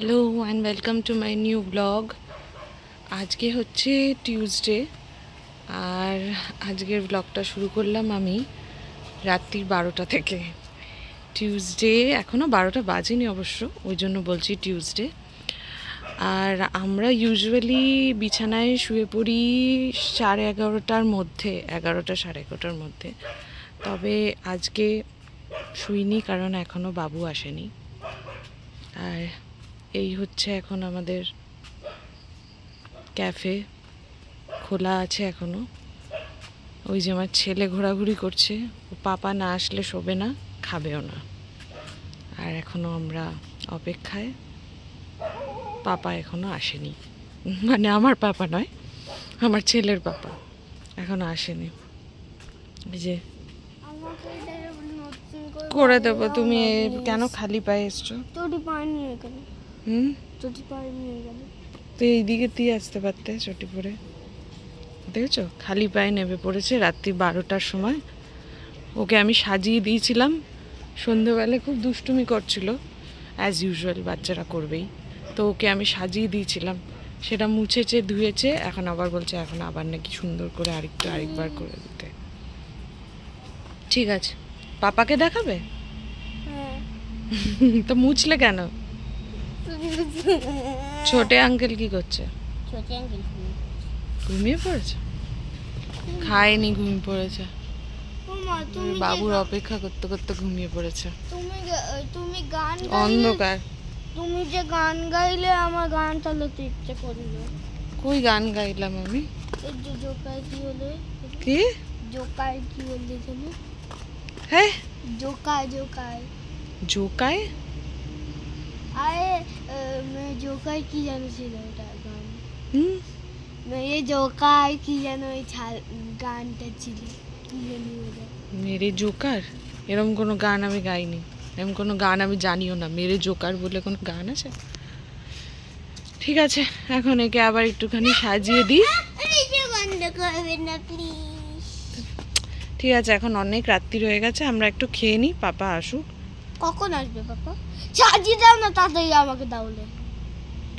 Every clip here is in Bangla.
Hello and welcome to my new blog. আজকে হচ্ছে টিউসডে আর আজকের ব্লগটা শুরু করলাম আমি রাত্রির 12টা থেকে। টিউসডে এখনও 12টা বাজেনি অবশ্য, ওই জন্য বলছি টিউসডে। আর আমরা ইউজুয়ালি বিছানায় শুয়ে পড়ি 11:30টার মধ্যে, 11টা 11:30টার মধ্যে। তবে আজকে শুইনি কারণ এখনও বাবু আসেনি। আর এই হচ্ছে এখন আমাদের ক্যাফে, খোলা আছে এখনো। ওই যে আমার ছেলে ঘোরাঘুরি করছে, ও পাপা না আসলে শোবে না, খাবেও না। আর এখনো আমরা অপেক্ষায়, পাপা এখনো আসেনি, মানে আমার পাপা নয়, আমার ছেলের পাপা এখনো আসেনি। এই যে করে দেবো। তুমি কেন খালি পায়ে এসছো? তো এইদিকে তুই আসতে পারতে চটি পরে। দেখেছো খালি পায়ে নেমে পড়েছে রাত্রি 12টার সময়। ওকে আমি সাজিয়ে দিয়েছিলাম, সন্ধ্যেবেলায় খুব দুষ্টুমি করছিল, অ্যাজ ইউজুয়াল বাচ্চারা করবেই। তো ওকে আমি সাজিয়ে দিয়েছিলাম, সেটা মুছেছে ধুয়েছে, এখন আবার বলছে এখন আবার নাকি সুন্দর করে আরেকবার করে দিতে। ঠিক আছে, পাপাকে দেখাবে? তো মুছলে কেন? ছোটে আঙ্কেল কি করছে? ঘুমিয়ে পড়েছে? খায়নি, ঘুমিয়ে পড়েছে। বাবুর অপেক্ষা করতে করতে ঘুমিয়ে পড়েছে। তুমি গান অন্ধকার। তুমি যে গান গাইলে আমার গান চালাতে ইচ্ছে করলো। কই গান গাইলাম আমি? এই যে জোকার কি হলো? কি জোকার কি বললে তুমি? হ্যাঁ, জোকার জোকার জোকায়। আরে জোকার কি জানো ছিল এটা গান? মেরে জোকার কি জানো ওই গানটা ছিল, কি জানি ওটা। মেরে জোকার? এরকম কোনো গান আমি গাইনি, এরকম কোনো গান আমি জানিও না। মেরে জোকার বলে কোনো গান আছে? ঠিক আছে, এখন একে আবার একটুখানি সাজিয়ে দিই। ঠিক আছে, এখন অনেক রাত্রি হয়ে গেছে, আমরা একটু খেয়ে নিই, পাপা আসুক। কখন আসবে পাপা? সাজিয়ে দাও না তাড়াতাড়ি, আমাকে দাওলে।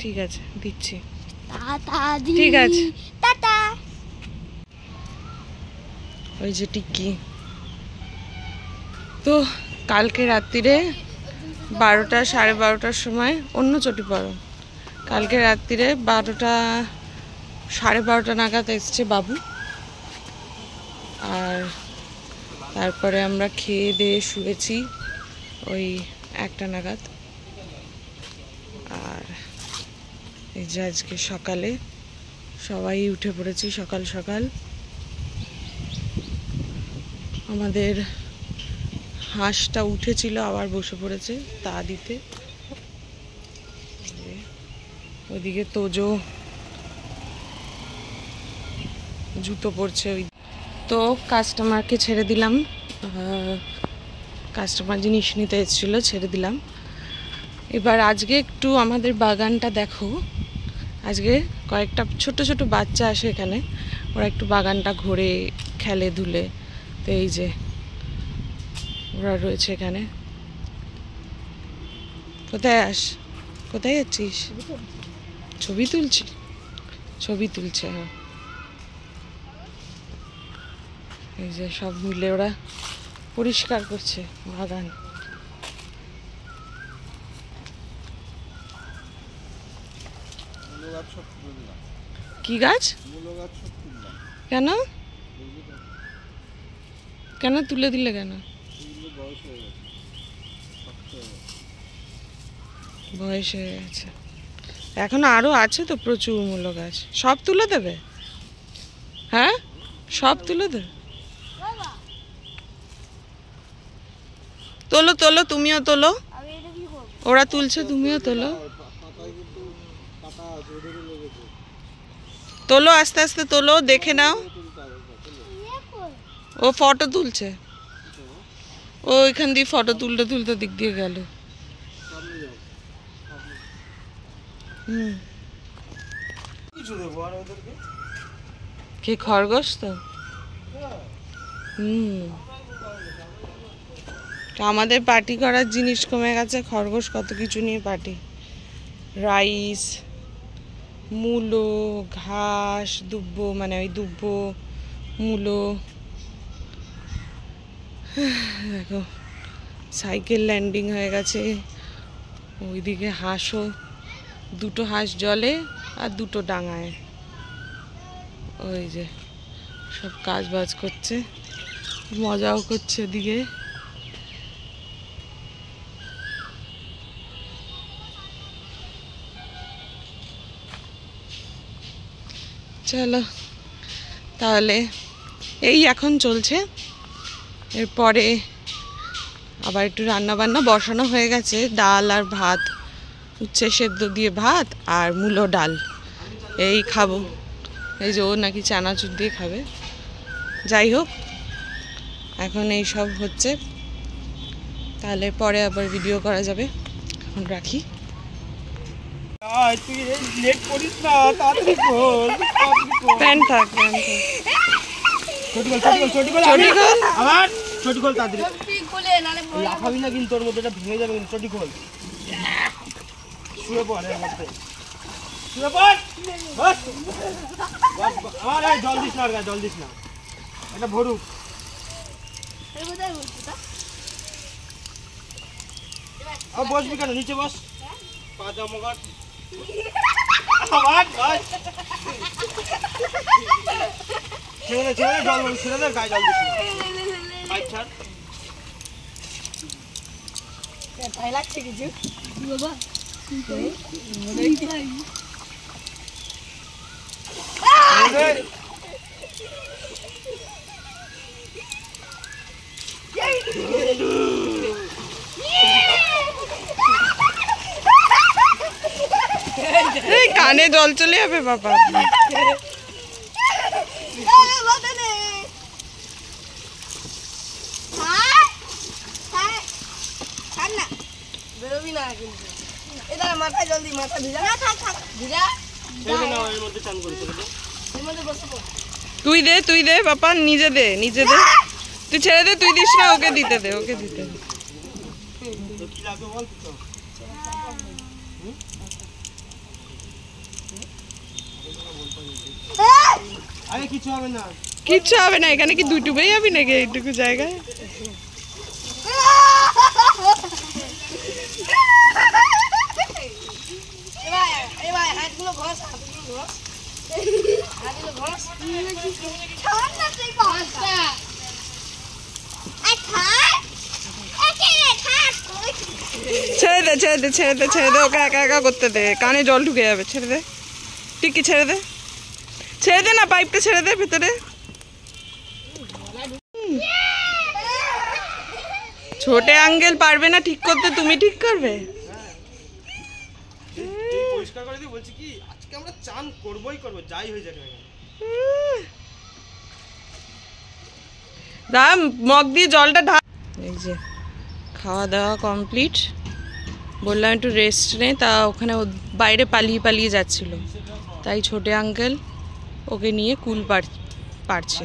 ঠিক আছে, দিচ্ছি। ঠিক আছে, টাটা। ওই যে টিকি। তো কালকে রাত্রিরে 12টা 12:30টার সময় অন্য চটি পড়ো। কালকে রাত্রিরে 12টা 12:30 নাগাদ এসছে বাবু। আর তারপরে আমরা খেয়ে দিয়ে শুয়েছি ওই 1টা নাগাদ। আর এই যে আজকে সকালে সবাই উঠে পড়েছি সকাল সকাল। আমাদের হাঁসটা উঠেছিল, আবার বসে পড়েছে তা দিতে। ওইদিকে তোজো জুতো পরছে। ওই তো কাস্টমারকে ছেড়ে দিলাম, কাস্টমার জিনিস নিতে এসেছিলো, ছেড়ে দিলাম। এবার আজকে একটু আমাদের বাগানটা দেখো। আজকে কয়েকটা ছোট ছোট বাচ্চা আসে এখানে, ওরা একটু বাগানটা ঘোরে, খেলে ধুলে। তো এই যে ওরা রয়েছে এখানে। কোথায় যাচ্ছিস? ছবি তুলছি, ছবি তুলছে। হ্যাঁ, এই যে সব মিলে ওরা পরিষ্কার করছে বাগান। কি গাছ? কেন কেন তুলে দিলে কেন? বয়স হয়ে গেছে। এখন আরো আছে তো প্রচুর মূলো গাছ, সব তুলে দেবে? হ্যাঁ, সব তুলে দেবে। তোলো তোলো, তুমিও তোলো। ওরা তুলছে, তুমিও তোলো। তোলো, আস্তে আস্তে তোলো, দেখে নাও। ও ফটো তুলছে, ও এখান দিয়ে ফটো তুলতে তুলতে দিক দিয়ে গেল। কি খরগোশ তো? আমাদের পার্টি করার জিনিস কমে গেছে, খরগোশ কত কিছু নিয়ে পার্টি। রাইস, মূলো, ঘাস, দুব্বো, মানে ওই দুব্বো, মূলো। দেখো সাইকেল ল্যান্ডিং হয়ে গেছে। ওইদিকে হাঁসও, দুটো হাঁস জলে আর দুটো ডাঙায়। ওই যে সব কাজ বাজ করছে, মজাও করছে ওদিকে। চলো তাহলে এই এখন চলছে, এরপরে আবার একটু রান্না বান্না বসানো হয়ে গেছে। ডাল আর ভাত, উচ্ছে সেদ্ধ দিয়ে ভাত আর মূলো ডাল, এই খাবো। এই যে ও নাকি চানাচুর দিয়ে খাবে। যাই হোক, এখন এই সব হচ্ছে, তাহলে পরে আবার ভিডিও করা যাবে। এখন রাখি। প্যান্ট থাক, লাফাবি না কিন্তু, তোর মধ্যে ভেঙে যাবে কিন্তু। চটি খোল, শুয়ে পড়, শুয়ে পড়। আমার জল দিস না, জল দিস না, এটা ভরুক। বসবি কেন, নিচে বস, পা জামা কাট। ছেড়ে দে, জল ছেড়ে দে, গায়ে জল দিস না। পাইপ ছাড়। ভয় লাগছে কিছু বাবা? কানে জল চলে যাবে বাবা। বেরোবি না কিন্তু, এটা মাথা জলদি, মাথা ভিজা না, থাক থাক ভিজা। এর মধ্যে চান করতে হবে, এর মধ্যে বসে পড়। তুই দে বাবা, নিজে দে। তুই ছেড়ে দে, তুই দিস না, ওকে দিতে দে। কি লাগবে বল তো। আরে কিছু হবে না, কিচ্ছু হবে না। এখানে কি দুই ডুবেই যাবি নাকি এইটুকু জায়গায়? ছেড়ে দে, ওকে একা করতে দে, কানে জল ঢুকে যাবে। ছেড়ে দে টিকি, ছেড়ে দে না, পাইপটা ছেড়ে দে ভেতরে। ছোটে আঙ্কেল পারবে না ঠিক করতে, তুমি ঠিক করবে? পরিষ্কার করে দিই, বলছি কি আজকে আমরা চান করবই করবো, যাই হয়ে যাবে। মগ দিয়ে জলটা ঢাল। এই যে খাওয়া দাওয়া কমপ্লিট, বললাম একটু রেস্ট নেই, তা ওখানে বাইরে পালিয়ে যাচ্ছিল, তাই ছোটে আঙ্কেল ওকে নিয়ে কুল পারছে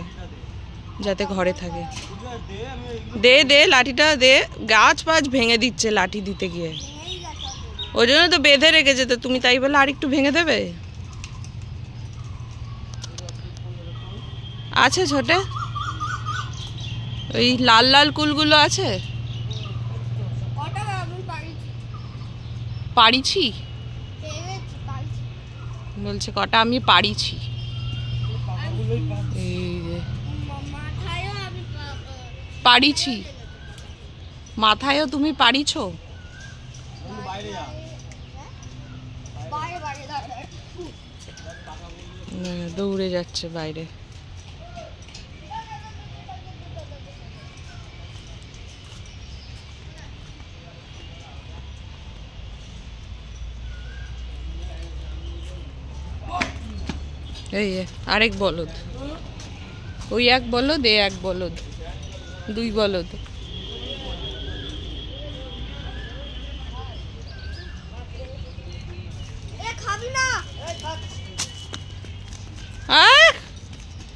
যাতে ঘরে থাকে। দে লাঠিটা দে, গাছ পাছ ভেঙে দিচ্ছে লাঠি দিতে গিয়ে, ওই জন্য তো বেঁধে রেখেছে। তো তুমি তাই বলে আর একটু ভেঙে দেবে? আছে ছোটে, ওই লাল কুলগুলো আছে। পারিছি বলছে, কটা আমি পারিছি। পারিছি, মাথায়ও তুমি পারিছো? দৌড়ে যাচ্ছে বাইরে। এই আরেক বলদ, ওই এক বলদ, এক বলদ, দুই বলদ।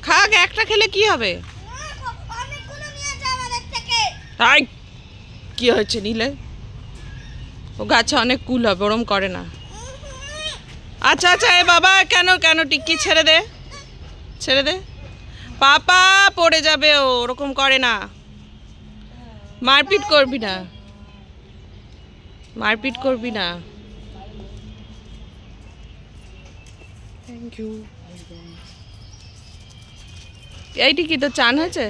খাক, একটা খেলে কি হবে? তাই কি হয়েছে নিলে? ও গাছে অনেক কুল হবে, ওরম করে না। আচ্ছা আচ্ছা, এ বাবা কেন কেন টিক্কি ছেড়ে দে, ছেড়ে দে, পাপা পড়ে যাবে, ও ওরকম করে না, মারপিট করবি না, মারপিট করবি না। Thank you. এইটি কি তোর চান হয়েছে?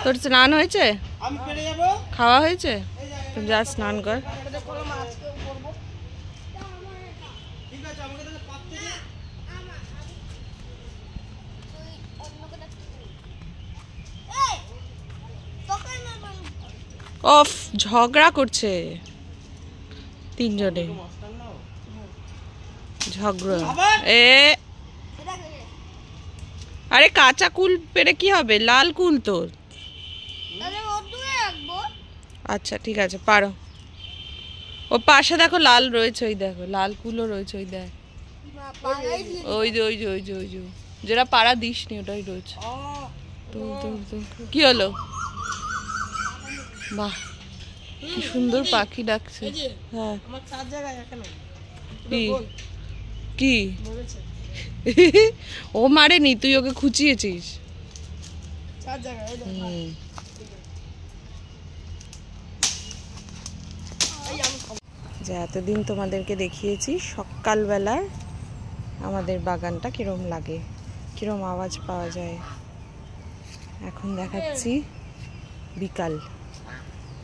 তোর স্নান হয়েছে? আমি পেরে যাবো। খাওয়া হয়েছে? তুই যা স্নান কর। ঠিক আছে, আমাকে তাহলে পাত থেকে অফ, ঝগড়া করছে তিনজনে, ঝগড়া। এ আরে কাঁচা কুল পেরে কি হবে, লাল কুল তোর। আচ্ছা ঠিক আছে, পারো। ও পাশে দেখো লাল রয়েছে, ওই দেখো লাল কুলও রয়েছে, ওই দেখ, ওই যে ওই যে ওই যে ওই যে যেটা পাড়া দিসনি ওটাই রয়েছে। তুল তুল তুল। কি হলো? বাহ, কি সুন্দর পাখি ডাকছে। হ্যাঁ, আমার 4 জায়গায় এখানে কি কি ও মারেনি, তুই ওকে খুঁচিয়েছিস। 4 জায়গায় যে এতদিন তোমাদেরকে দেখিয়েছি সকালবেলার আমাদের বাগানটা কিরম লাগে, কিরম আওয়াজ পাওয়া যায়। এখন দেখাচ্ছি বিকাল,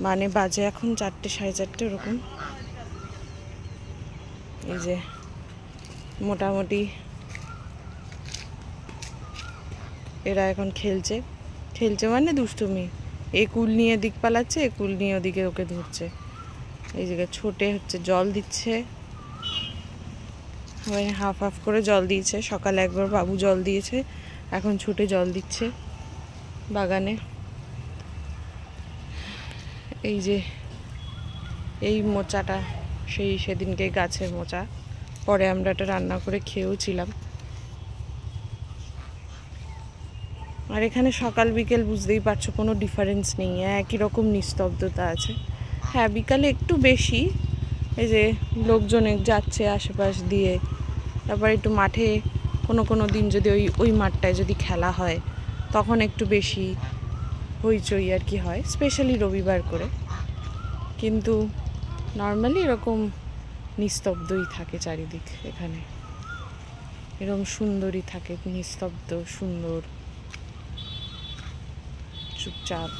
মানে বাজে এখন 4টে, 4:30 ওরকম। এই যে মোটামুটি এরা এখন খেলছে, খেলছে মানে দুষ্টুমি। এ কুল নিয়ে দিক পালাচ্ছে, এ কুল নিয়ে ওদিকে ওকে ধরছে। এই জায়গায় ছোটে হচ্ছে জল দিচ্ছে, হাফ হাফ করে জল দিয়েছে। সকালে একবার বাবু জল দিয়েছে, এখন ছুটে জল দিচ্ছে বাগানে। এই যে এই মোচাটা সেদিনকে গাছের মোচা, পরে আমরা এটা রান্না করে খেয়েও ছিলাম। আর এখানে সকাল বিকেল বুঝতেই পারছো কোনো ডিফারেন্স নেই, একই রকম নিস্তব্ধতা আছে। হ্যাঁ, বিকালে একটু বেশি, এই যে লোকজন যাচ্ছে আশেপাশ দিয়ে। তারপর একটু মাঠে কোনো দিন যদি ওই মাঠটায় যদি খেলা হয় তখন একটু বেশি হইচই আর কি হয়, স্পেশালি রবিবার করে। কিন্তু নর্মালি এরকম নিস্তব্ধই থাকে চারিদিক, এখানে এরকম সুন্দরই থাকে, নিস্তব্ধ সুন্দর চুপচাপ।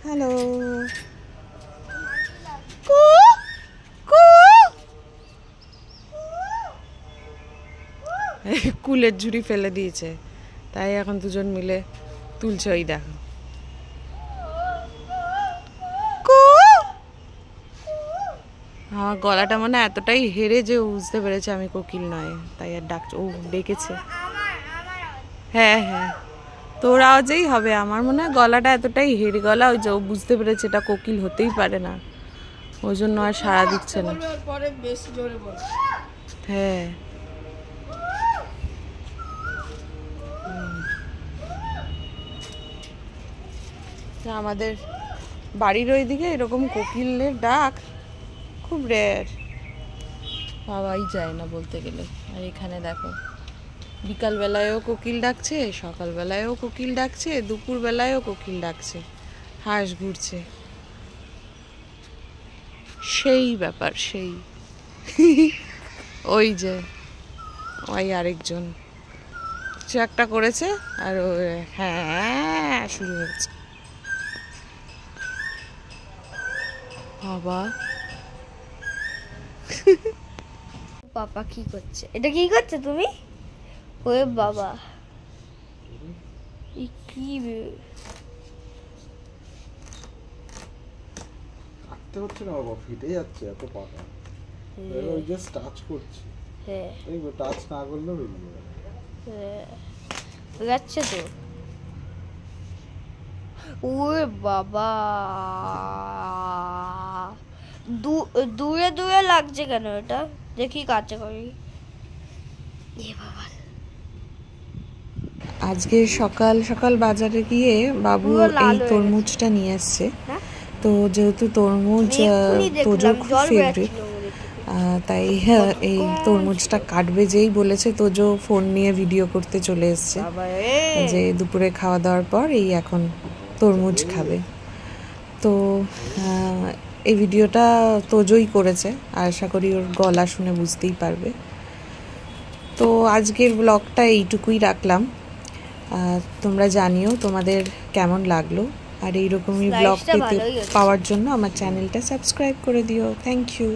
হ্যালো, কুলের ঝুড়ি ফেলে দিয়েছে, তাই এখন দুজন মিলে তুলছে। ওই দেখো, আমার গলাটা মানে এতটাই হেরে যে বুঝতে পেরেছে আমি কোকিল নয়, তাই আর ডাকছে। ও ডেকেছে, হ্যাঁ হ্যাঁ, তোর আওয়াজেই হবে। আমার মনে হয় গলাটা এতটাই হেরে গলা, ওই যে ও বুঝতে পেরেছে এটা কোকিল হতেই পারে না, ওই জন্য আর সাড়া দিচ্ছে না। হ্যাঁ, আমাদের বাড়ির ওইদিকে এরকম কোকিলের ডাক খুব রেয়ার, পাওয়াই যায় না বলতে গেলে। আর এখানে দেখো বিকালবেলায়ও কোকিল ডাকছে, সকালবেলায়ও কোকিল ডাকছে, দুপুরবেলায়ও কোকিল ডাকছে, হাঁস ঘুরছে, সেই ব্যাপার সেই। ওই যে ওই আরেকজন কিছু একটা করেছে আর হ্যাঁ শুরু হচ্ছে। বাবা, পাপা কি করছে? এটা কি করছে তুমি? ওরে বাবা, কি কাটতে হচ্ছে না বাবা, ফিটে যাচ্ছে এত পাতা, ওই জাস্ট টাচ করছি। হ্যাঁ, এই টাচ না করলেও বেরিয়ে যাবে। যাচ্ছে তো। ওরে বাবা, দূরে দূরে লাগছে কেন এটা? দেখি কাছে করি। আজকে সকাল সকাল বাজারে গিয়ে বাবু পুরো লাল এই হয়ে তরমুজটা নিয়ে এসছে। হ্যাঁ? তো যেহেতু তরমুজ এক্ষুনি তোজোর দেখলাম, খুব জল ফেভারিট, বেরোচ্ছিল আমাদের থেকে। তাই এই তরমুজটা কাটবে যেই বলেছে তোজো ফোন নিয়ে ভিডিও করতে চলে এসছে বাবা যে দুপুরে খাওয়া দাওয়ার পর এই এখন তরমুজ খাবে। তো এই ভিডিওটা তোজোই করেছে, আশা করি ওর গলা শুনে বুঝতেই পারবে। তো আজকের ব্লগটা এইটুকুই রাখলাম। তোমরা জানিও তোমাদের কেমন লাগলো, আর এইরকমই ব্লগ Slice টা পেতে ভালোই হয়েছে। পাওয়ার জন্য আমার চ্যানেলটা সাবস্ক্রাইব করে দিও। Thank you.